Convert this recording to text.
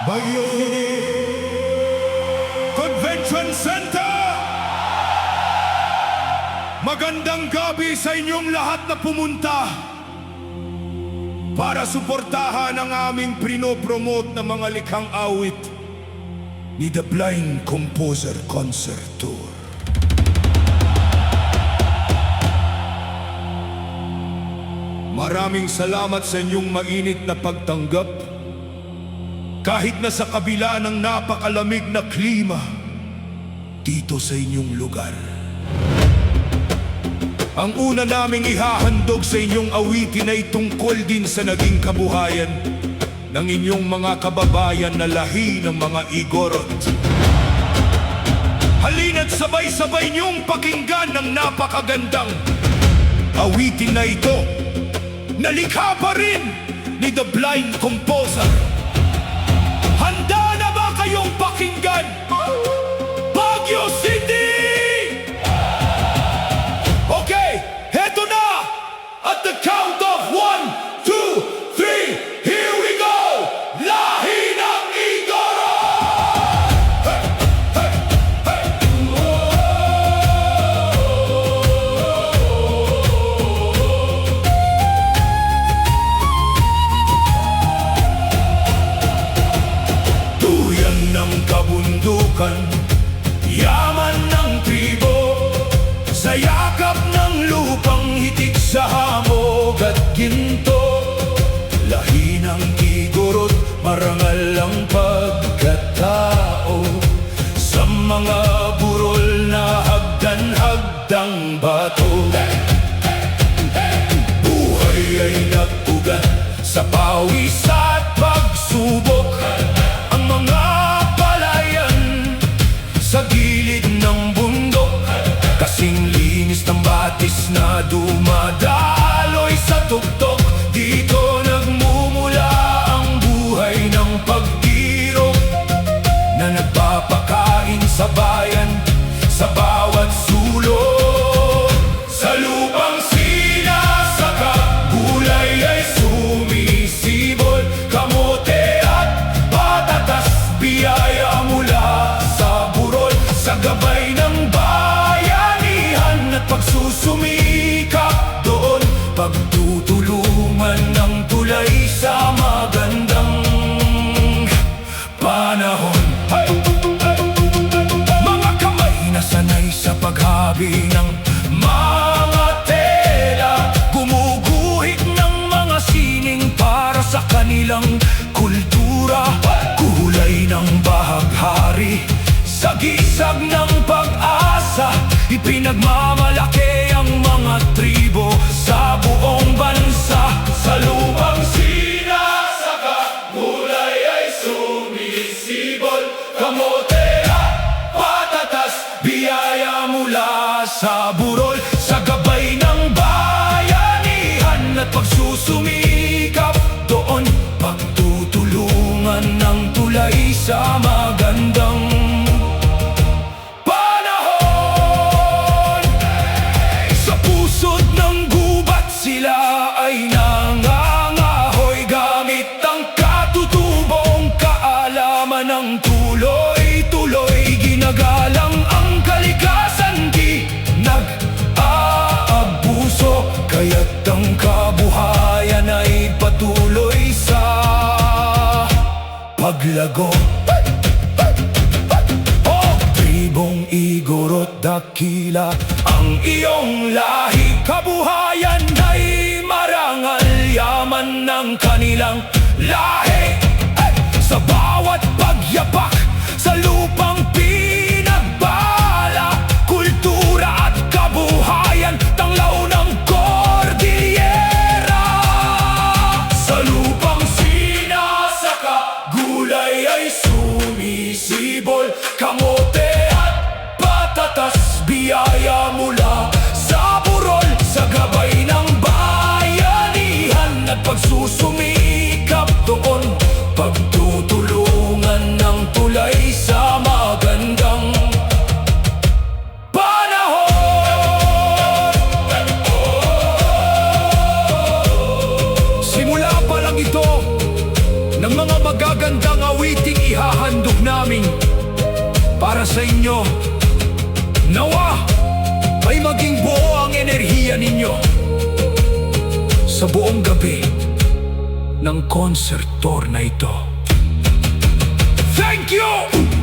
Bayo Convention Center! Magandang gabi sa inyong lahat na pumunta para suportahan ang aming prinopromote na mga likhang awit ni The Blind Composer Concert Tour. Maraming salamat sa inyong mainit na pagtanggap kahit na sa kabila ng napakalamig na klima dito sa inyong lugar. Ang una naming ihahandog sa inyong awitin ay tungkol din sa naging kabuhayan ng inyong mga kababayan na lahi ng mga Igorot. Halina't sabay-sabay niyong pakinggan ng napakagandang awitin na ito, na likha pa rin ni The Blind Composer. Handa na ba kayong pakinggan? Baguio City! Okay, heto na! At the count of 1, 2, 3, here we go! Lahi ng Igoro! Hey, hey, hey! Tuyan ng kabundukan, yaman ng tribo, sa yakap ng lupang hitik sa hamog at ginto. Lahi ng Igorot, marangal ang pagkatao, sa mga burol na hagdan-hagdang bato. Buhay ay nag-ugat sa pawis at pagsubok, ang mga palayan sa gilid ng bundok, kasing linis ng batis na dumadaloy sa tuktok. Dito nagmumula ang buhay ng pag-irog na nagpapakain sa bayan sa bawat sulok. Sa lupang sinasaka, gulay ay sumisibol, kamote at patatas, biyaya mula sa burol. Sa gabay ng bayanihan at pagsusumikap doon, pagtutulungan ng tulay sa magandang panahon. Hey! Hey! Mga kamay na sanay sa paghabi ng mga tela, gumuguhit ng mga sining para sa kanilang kultura. Kulay ng bahaghari sa gisag ng pag-asa, ipinagmamalaki ang mga tribo sa buong bansa. Sa lupang sinasaka, gulay ay sumisibol, kamote at patatas, biyaya mula sa burol. Sa gabay ng bayanihan at pagsusumikap doon, pagtutulungan ng tulay sa magandang panahon. Sa pusod ng gubat sila ay nangangahoy, gamit ang katutubong kaalaman ng tuloy-tuloy. Ginagalang ang kalikasan, di nag-aabuso, kaya't ang kabuhayan ay patuloy sa paglago. Tribong Igorot, dakila ang iyong lahi, kabuhayan ay marangal, yaman ng kanilang lahi. Sa bawat pagyapak sa lupang pinagbala, kultura at kabuhayan, tanglaw ng Cordillera. Sa lupang sinasaka, gulay ay sumisibol, kamote at patatas, biyaya mula sa burol. Sa gabay ng bayanihan at pagsusumikap doon, pagtutulungan ng tulay sa magandang panahon. Simula pa lang ito ng mga magagandang awiting ihahandog namin para sa inyo. Nawa ay maging buo ang enerhiya ninyo sa buong gabi ng concert tour na ito. Thank you!